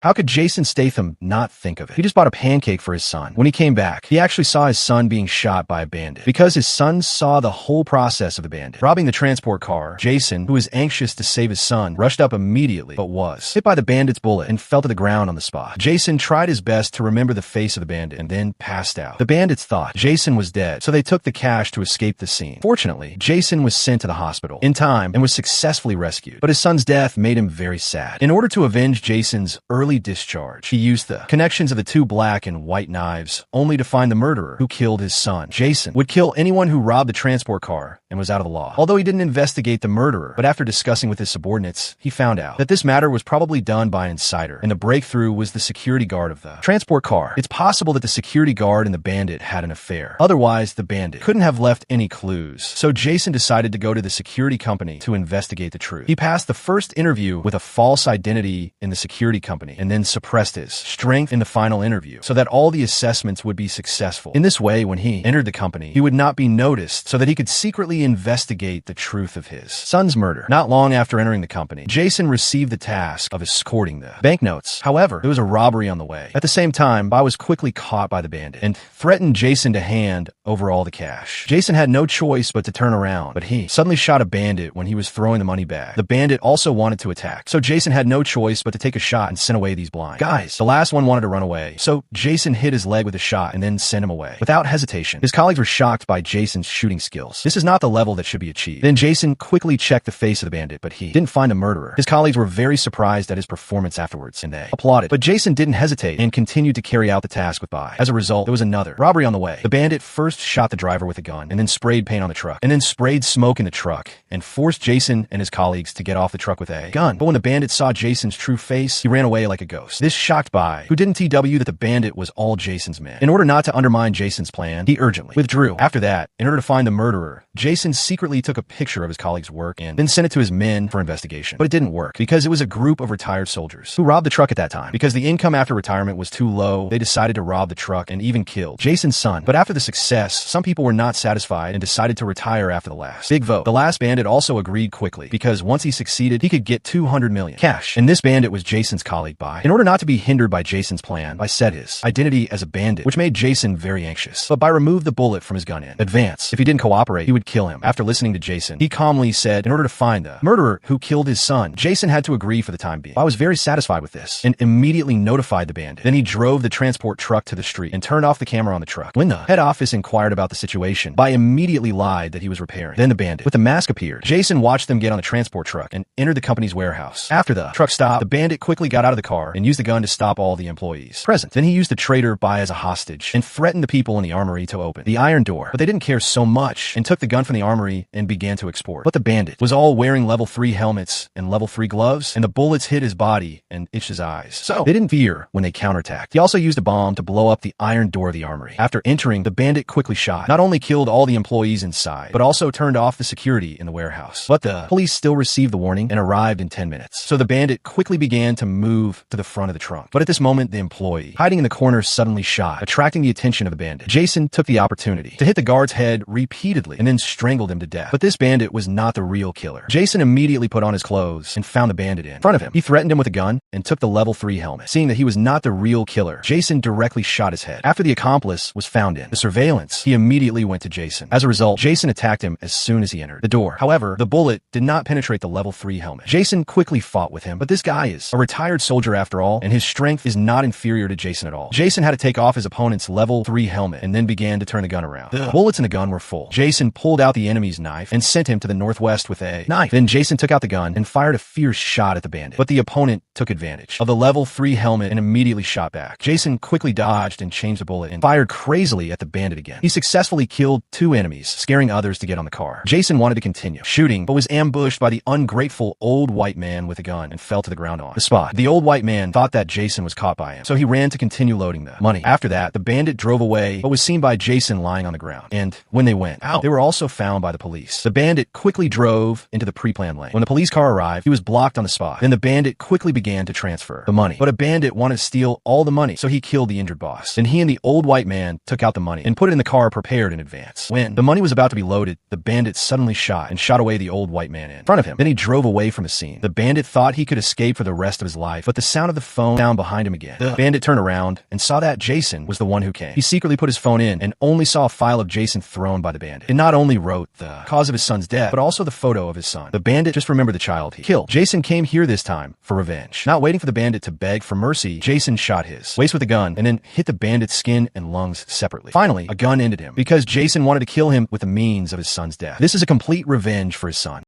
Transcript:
How could Jason Statham not think of it? He just bought a pancake for his son. When he came back, he actually saw his son being shot by a bandit. Because his son saw the whole process of the bandit robbing the transport car, Jason, who was anxious to save his son, rushed up immediately, but was hit by the bandit's bullet and fell to the ground on the spot. Jason tried his best to remember the face of the bandit and then passed out. The bandits thought Jason was dead, so they took the cash to escape the scene. Fortunately, Jason was sent to the hospital in time and was successfully rescued, but his son's death made him very sad. In order to avenge Jason's early discharge, he used the connections of the two black and white knives only to find the murderer who killed his son. Jason would kill anyone who robbed the transport car and was out of the law. Although he didn't investigate the murderer, but after discussing with his subordinates, he found out that this matter was probably done by an insider, and the breakthrough was the security guard of the transport car. It's possible that the security guard and the bandit had an affair. Otherwise, the bandit couldn't have left any clues. So Jason decided to go to the security company to investigate the truth. He passed the first interview with a false identity in the security company and then suppressed his strength in the final interview so that all the assessments would be successful. In this way, when he entered the company, he would not be noticed so that he could secretly investigate the truth of his son's murder. Not long after entering the company, Jason received the task of escorting the banknotes. However, there was a robbery on the way. At the same time, Bai was quickly caught by the bandit and threatened Jason to hand over all the cash. Jason had no choice but to turn around, but he suddenly shot a bandit when he was throwing the money bag. The bandit also wanted to attack, so Jason had no choice but to take a shot and send away these blind guys. The last one wanted to run away, so Jason hit his leg with a shot and then sent him away. Without hesitation, his colleagues were shocked by Jason's shooting skills. This is not the level that should be achieved. Then Jason quickly checked the face of the bandit, but he didn't find a murderer. His colleagues were very surprised at his performance afterwards, and they applauded. But Jason didn't hesitate and continued to carry out the task with Bai. As a result, there was another robbery on the way. The bandit first shot the driver with a gun and then sprayed paint on the truck and then sprayed smoke in the truck and forced Jason and his colleagues to get off the truck with a gun. But when the bandit saw Jason's true face, he ran away like a ghost. This shocked Bai, who didn't TW that the bandit was all Jason's men. In order not to undermine Jason's plan, he urgently withdrew. After that, in order to find the murderer, Jason secretly took a picture of his colleague's work and then sent it to his men for investigation. But it didn't work because it was a group of retired soldiers who robbed the truck at that time. Because the income after retirement was too low, they decided to rob the truck and even killed Jason's son. But after the success, some people were not satisfied and decided to retire after the last big vote. The last bandit also agreed quickly because once he succeeded, he could get 200 million cash. And this bandit was Jason's colleague Bai. In order not to be hindered by Jason's plan, Bai set his identity as a bandit, which made Jason very anxious. But Bai removed the bullet from his gun in advance. If he didn't cooperate, he would kill him. After listening to Jason, he calmly said in order to find the murderer who killed his son, Jason had to agree for the time being. Bai was very satisfied with this and immediately notified the bandit. Then he drove the transport truck to the street and turned off the camera on the truck. When the head office inquired about the situation, Bai immediately lied that he was repairing. Then the bandit with the mask appeared. Jason watched them get on the transport truck and entered the company's warehouse. After the truck stopped, the bandit quickly got out of the car and used the gun to stop all the employees present. Then he used the traitor Bai as a hostage and threatened the people in the armory to open the iron door. But they didn't care so much and took the gun from the armory and began to export. But the bandit was all wearing level 3 helmets and level 3 gloves, and the bullets hit his body and itched his eyes. So they didn't fear when they counterattacked. He also used a bomb to blow up the iron door of the armory. After entering, the bandit quickly shot, not only killed all the employees inside, but also turned off the security in the warehouse. But the police still received the warning and arrived in 10 minutes. So the bandit quickly began to move to the front of the trunk. But at this moment, the employee hiding in the corner suddenly shot, attracting the attention of the bandit. Jason took the opportunity to hit the guard's head repeatedly and then strangled him to death. But this bandit was not the real killer. Jason immediately put on his clothes and found the bandit in front of him. He threatened him with a gun and took the level 3 helmet. Seeing that he was not the real killer, Jason directly shot his head. After the accomplice was found in the surveillance, he immediately went to Jason. As a result, Jason attacked him as soon as he entered the door. However, the bullet did not penetrate the level 3 helmet. Jason quickly fought with him, but this guy is a retired soldier after all, and his strength is not inferior to Jason at all. Jason had to take off his opponent's level 3 helmet and then began to turn the gun around. The bullets in the gun were full. Jason pulled out the enemy's knife and sent him to the northwest with a knife. Then Jason took out the gun and fired a fierce shot at the bandit, but the opponent took advantage of the level 3 helmet and immediately shot back. Jason quickly dodged and changed the bullet and fired crazily at the bandit again. He successfully killed 2 enemies, scaring others to get on the car. Jason wanted to continue shooting, but was ambushed by the ungrateful old white man with a gun and fell to the ground on the spot. The old white man thought that Jason was caught by him, so he ran to continue loading the money. After that, the bandit drove away, but was seen by Jason lying on the ground. And when they went out, they were also also found by the police. The bandit quickly drove into the pre-planned lane. When the police car arrived, he was blocked on the spot. Then the bandit quickly began to transfer the money. But a bandit wanted to steal all the money, so he killed the injured boss. Then he and the old white man took out the money and put it in the car prepared in advance. When the money was about to be loaded, the bandit suddenly shot away the old white man in front of him. Then he drove away from the scene. The bandit thought he could escape for the rest of his life, but the sound of the phone sound behind him again. The bandit turned around and saw that Jason was the one who came. He secretly put his phone in and only saw a file of Jason thrown by the bandit. It not only wrote the cause of his son's death, but also the photo of his son. The bandit just remembered the child he killed. Jason came here this time for revenge. Not waiting for the bandit to beg for mercy, Jason shot his waist with a gun and then hit the bandit's skin and lungs separately. Finally, a gun ended him because Jason wanted to kill him with the means of his son's death. This is a complete revenge for his son.